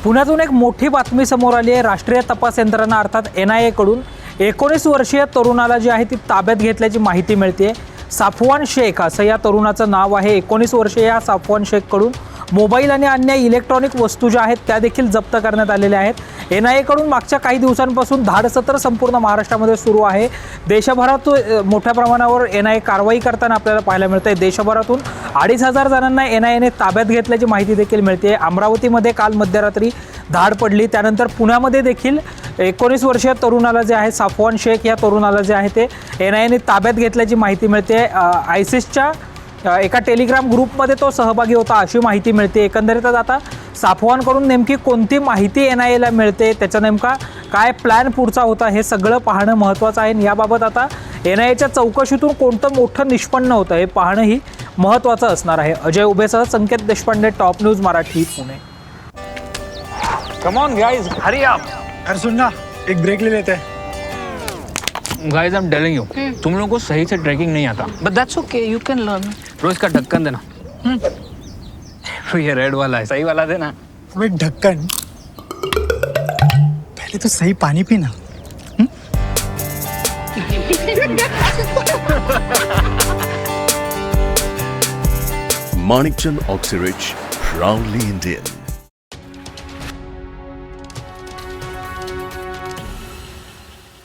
पुण्यातून एक मोठी बातमी समोर आली आहे। राष्ट्रीय तपास यंत्रणा अर्थात NIA कडून 19 वर्षीय तरुणाला जी आहे ती ताब्यात घेतल्याची माहिती मिळते। साफवान शेख असं या तरुणाचं नाव आहे। 19 वर्षीय या साफवान शेख कडून मोबाईल आणि अन्य इलेक्ट्रॉनिक वस्तू ज्या आहेत त्या देखील जप्त करण्यात आलेल्या आहेत। NIA कडून मागच्या काही दिवसांपासून धाडसत्र संपूर्ण महाराष्ट्रामध्ये सुरू आहे। देशभरात मोठ्या प्रमाणावर NIA कारवाई करताना आपल्याला पाहायला मिळते। देशभरातून 2,500 जणांना NIA ने ताब्यात घेतल्याची माहिती देखील मिळते। अमरावतीमध्ये काल मध्यरात्री धाड पडली, त्यानंतर पुण्यामध्ये देखील 19 वर्षीय तरुणाला जे आहे साफवान शेख या तरुणाला जे आहे ते NIA ने ताब्यात घेतल्याची माहिती मिळते। ISISच्या एका टेलिग्राम ग्रुपमध्ये तो सहभागी होता अशी माहिती मिळते। एकंदरीतच आता साफवानकडून नेमकी कोणती माहिती NIA ला मिळते, त्याचा नेमका काय प्लॅन पुढचा होता हे सगळं पाहणं महत्त्वाचं आहे। याबाबत आता NIAच्या चौकशीतून कोणतं मोठं निष्पन्न होतं हे पाहणंही महत्त्वाचं असणार आहे। अजय उभेसह Sanket Deshpande, top news Marathi, Pune. Come on guys, hurry up. अरे सुन ना, एक ब्रेक ले लेते हैं। Guys, I am telling you, तुम लोगों को सही से ट्रैकिंग नहीं आता। But that's okay, you can learn. रोज का ढक्कन देना। तो ये रेड वाला है, सही वाला देना। अबे ढक्कन, पहले तो सही पानी पीना। Manikchand Oxyrich, proudly Indian.